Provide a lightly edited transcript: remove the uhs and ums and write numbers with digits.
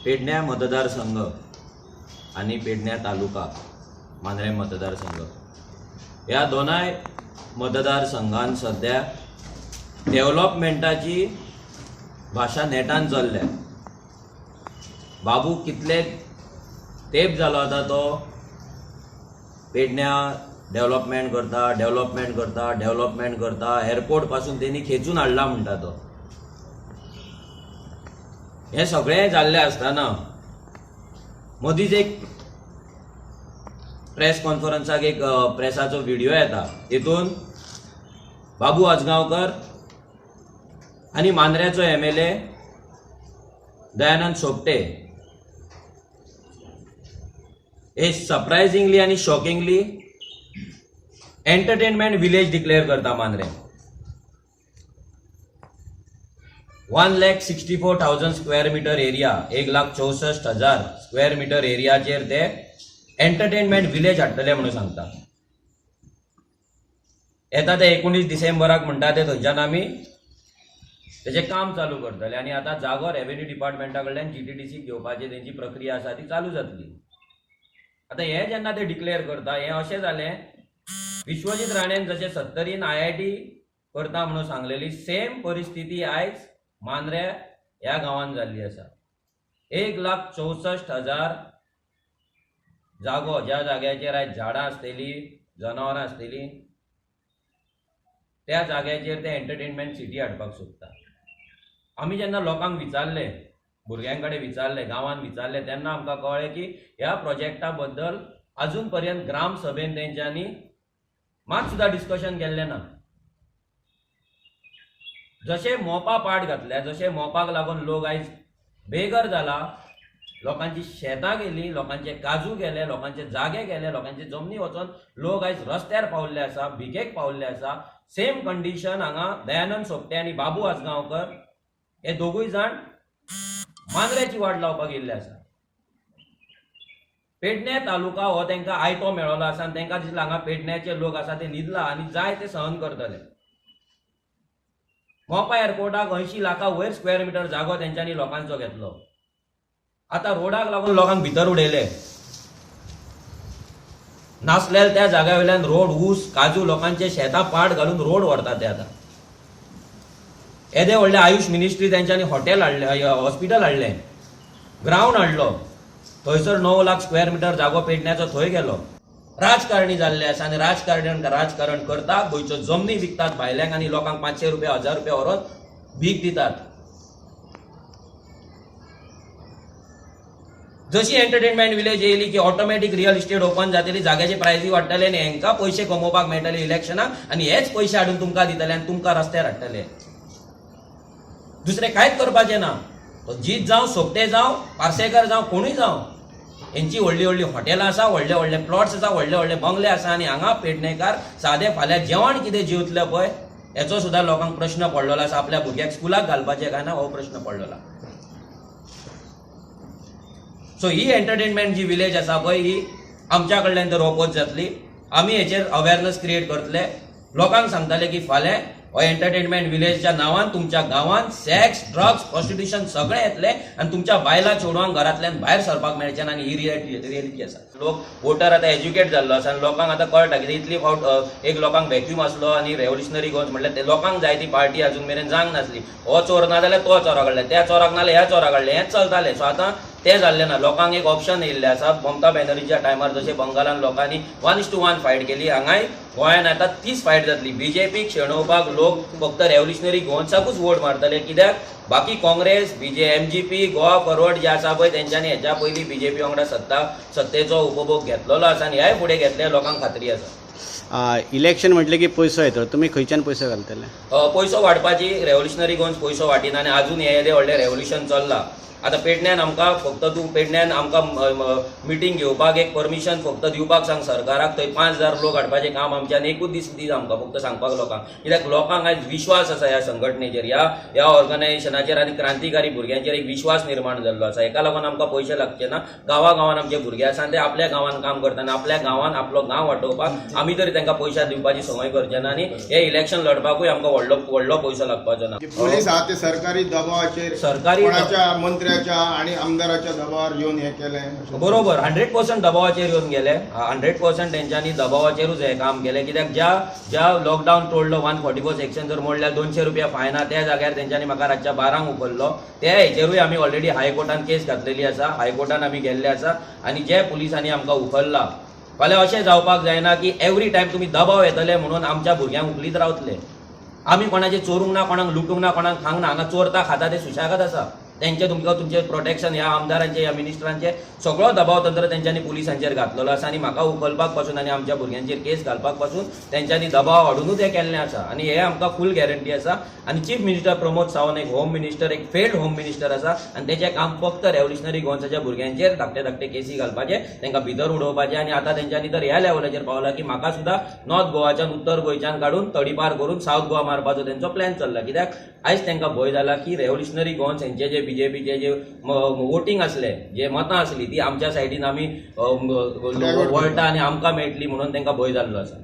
पेडण्या मतदारसंघ आणि पेडण्या तालुका मांद्रे मतदारसंघ या दोनाय मतदारसंघात सध्या डेव्हलपमेंटाची भाषा नेटान चल्ल्या। बाबू कितले तेप जालो आतां तो पेडण्या डेव्हलपमेंट करता एअरपोर्ट पासून त्यांनी खेचून हाडला म्हणटा तो। हे सगळे जाल्ले आसतना मदींच एक प्रेस कॉन्फरन्साक एक प्रेसाचो व्हिडिओ येता, हितून बाबू आजगांवकर आणि मांद्र्याचो MLA दयानंद सोपटे हे सरप्रायझिंगली आणि शॉकिंगली एंटरटेनमेंट विलेज डिक्लेअर करता Mandrem. 1,64,000 square metre area, 1,64,000 square metre एरियाचेर ते एंटरटेनमेंट विलेज हाडटले म्हणून सांगता। येता ते 19 डिसेंबराक म्हणटा ते थंयच्यान आमी तेजें काम चालू करतले आणि आता जागो रेव्हेन्यू डिपार्टमेंटा कडल्यान GTDC घेवपाची तेंची प्रक्रिया आसा ती चालू जातली। आता हे जेन्ना ते डिक्लेअर करता हे अशें जालें, विश्वजीत राणेन जशें 70 IIT करता म्हणून सांगलेली सेम परिस्थिती आयज मांद्रे ह्या गांवांत जाल्ली आसा। 1,64,000 जागो, ज्या जाग्याचेर आयज झाडां आसतली, जनावरां आसतली, त्या जाग्याचेर ते एंटरटेनमेंट सिटी हाडपाक सोदता। आमी जेन्ना लोकांक विचारले, भुरग्यांकडे विचारले, गांवांत विचारले, तेन्ना आमकां कळ्ळें की ह्या प्रोजेक्टा बद्दल अजून पर्यंत ग्राम सभेन तेंच्यांनी मात सुद्धा डिस्कशन केल्लें ना। जशें मोपा पाड घातल्या, जशें मोपाक लागून लोक आयज बेघर जाला, लोकांची शेतां गेली, लोकांचे काजू गेले, लोकांचे जागे गेले, लोकांचे जमनी वचून लोक आयज रस्त्यार पावल्ले आसा, भिकेक पावल्ले आसा। सेम कंडिशन हांगा दयानंद सोपटे आनी बाबू आजगांवकर हे दोगूय जाण मांद्र्याची वाट लावपाक येयल्ले आसा। पेडणे तालुका हो तांकां आयतो मेळ्ळो आसा आनी तांकां दिसलां हांगा पेडण्याचे लोक आसा ते न्हिदला आनी जाय ते सहन करतले। मोपा एअरपोर्टाक 80 लाखा वयर स्क्वेअर मीटर जागो तेंच्यांनी लोकांचो घेतलो। आता रोडाक लागून लोकांक भितर उडयले, नासलेल्या त्या जाग्या वयल्यान रोड, ऊस, काजू, लोकांचे शेतां पाड घालून रोड व्हरता ते आता। येदे व्हडले आयुष मिनिस्ट्री तेंच्यांनी हॉटेल हाडले, हॉस्पिटल हाडलें, ग्राउंड हाडलो, थंयसर 9 लाख स्क्वेअर मीटर जागो पेडण्याचो थंय गेलो। राजकारणी जाल्ले आसा आनी राजकारण करता, गोंयच्यो जमनी विकतात भायल्यांक आनी लोकांक 500 रुपया 1000 रुपया व्हरून भीक दितात। जशी एंटरटेनमेंट विलेज येयली की ऑटोमॅटिक रियल इस्टेट ओपन जातली, जाग्याचे प्रायसी वाडटले आनी हेंकां पयशे कमोवपाक मेळटले इलेक्शनाक आनी हेच पयशे हाडून तुमकां दितले आनी तुमकां रस्त्यार हाडटले। दुसरे कांयच करपाचें ना। तो जीत जावं, सोपटे जावं, पार्सेकर जावं, कोणूय जावं, हेंची व्हडली व्हडली हॉटेलां आसा, व्हडले व्हडले प्लॉट्स आसा, व्हडले व्हडले बंगले आसा आनी हांगा पेडणेकार सादे फाल्यां जेवण कितें जेवतले पळय हेचो सुद्दां लोकांक प्रश्न पडलेलो आसा। आपल्या भुरग्याक स्कुलाक घालपाचें काय ना हो प्रश्न पडलेलो। सो ही एंटरटेनमेंट जी विलेज आसा पळय ही आमच्या कडल्यान तर ओपोज जातली। आमी हेचेर अवेअरनेस क्रिएट करतले, लोकांक सांगतले की फाल्यां हो एंटरटेनमेंट विलेजच्या नांवान तुमच्या गांवांत सेक्स, ड्रग्स, प्रॉस्टिट्यूशन सगळें येतलें आनी तुमच्या बायलां चेडवांक घरांतल्यान भायर सरपाक मेळचें ना। आनी ही रियलिटी आसा। लोक वोटर आतां एज्युकेट जाल्लो आसा आनी लोकांक आतां कळटा की इतली फावट एक लोकांक व्हॅक्यूम आसलो आनी रेव्होल्युशनरी गोंस म्हणल्यार ते लोकांक जाय ती पार्टी अजून मेरेन जावंक नासली। हो चोर ना जाल्यार तो चोरा कडले, त्या चोराक नाल्यार ह्या चोरा कडले, हेंच चलतालें। सो आतां ते जाल्ले ना, लोकांक एक ऑप्शन येयल्लें आसा। ममता बॅनर्जीच्या टायमार जशें बंगालान लोकांनी 1:1 फायट केली, हांगाय गोंयान आतां 30 फायट जातली। बीजेपीक शेणोवपाक लोक फक्त रेव्होल्युशनरी गोंसाकूच वोट मारतले, कित्याक बाकी काँग्रेस, MGP, गोवा फॉरवर्ड जे आसा पळय तेंच्यांनी हेच्या पयलीं बीजेपी वांगडा सत्तेचो उपभोग घेतलेलो आसा आनी ह्याय फुडें घेतले लोकांक खात्री आसा। इलेक्शन म्हटलें की पयसो येतलो, तुमी खंयच्यान पयसो घालतले? पयसो वाडपाची रेव्होल्युशनरी गोंस पयसो वाटिना आनी अजून हे येदे व्हडलें रेव्होल्युशन चल्लां। आता पेडण्यान आमकां फक्त तूं पेडण्यान आमकां मिटींग घेवपाक एक परमिशन फक्त दिवपाक सांग सरकाराक, थंय 5000 लोक हाडपाचें काम आमच्यान एकूच दीस दी आमकां फक्त सांगपाक लोकांक। कित्याक लोकांक आयज विश्वास आसा ह्या संघटनेचेर, ह्या ऑर्गनायझेशनाचेर आनी क्रांतिकारी भुरग्यांचेर एक विश्वास निर्माण जाल्लो आसा। हेका लागून आमकां पयशे लागचे ना। गांवागांवान आमचे भुरगे आसा ते आपल्या गांवान काम करतना आपल्या गांवान आपलो गांव वाटोवपाक आमी तरी तांकां पयशे दिवपाची संवय करचे ना आनी हे इलेक्शन लडपाकूय आमकां व्हडलो पयसो लागपाचो ना। पुलीस आहा ते सरकारी दबावाचेर सरकारी कोणाच्या मंत्री एमएलएच्या आणि आमदाराच्या दबावार येऊन हे केलें बरोबर 100% दबावाचेर येवन गेले 100% तेंच्यांनी दबावाचेरूच हे काम केलें कित्याक ज्या लॉकडावन तोडलो 144 सेक्शन जर मोडल्यार 200 रुपया फायन आहा त्या जाग्यार तेंच्यांनी म्हाका रातच्या 12 उखल्लो त्या हेचेरूय आमी ऑलरेडी हायकोर्टान केस घातलेली आसा हायकोर्टान आमी गेल्ले आसा आनी जे पुलिसांनी आमकां उखल्ला फाल्यां अशें जावपाक जायना की एवरी टायम तुमी दबाव येतले म्हणून आमच्या भुरग्यांक उखलीत रावतले आमी कोणाचे चोरूंक ना कोणाक लुटूंक ना कोणाक खांक ना हांगा चोरता खाता ते सुशागत आसा तेंचे तुमकां तुमचे प्रोटेक्शन ह्या आमदारांचे ह्या मिनिस्टरांचे सगळो दबाव तंत्र तेंच्यांनी पुलिसांचेर घातलेलो आसा आनी म्हाका उखलपाक पासून आनी आमच्या भुरग्यांचेर केस घालपाक पासून तेंच्यांनी दबाव हाडूनूच हे केल्लें आसा आनी हे आमकां फूल गॅरंटी आसा आनी चीफ मिनिस्टर प्रमोद सावंत एक होम मिनिस्टर एक फेल्ड होम मिनिस्टर आसा आनी तेचें काम फक्त रेव्होल्युशनरी गोवन्साच्या भुरग्यांचेर धाकटे केसी घालपाचे तांकां भितर उडोवपाचे आनी आतां तेंच्यांनी तर ह्या लेवलाचेर पावला की म्हाका सुद्दां नॉर्थ गोवाच्यान उत्तर गोंयच्यान काडून तडीपार करून सावथ गोवा मारपाचो तेंचो प्लॅन चल्ला कित्याक आयज तांकां भंय जाला की रेव्होल्युशनरी गोवन्स हेंचे जे बीजेपीचे जे वोटिंग असले जे मतां असली ती आमच्या सायडीन आमी वळटा आनी आमकां मेळटली म्हणून तांकां भंय जाल्लो आसा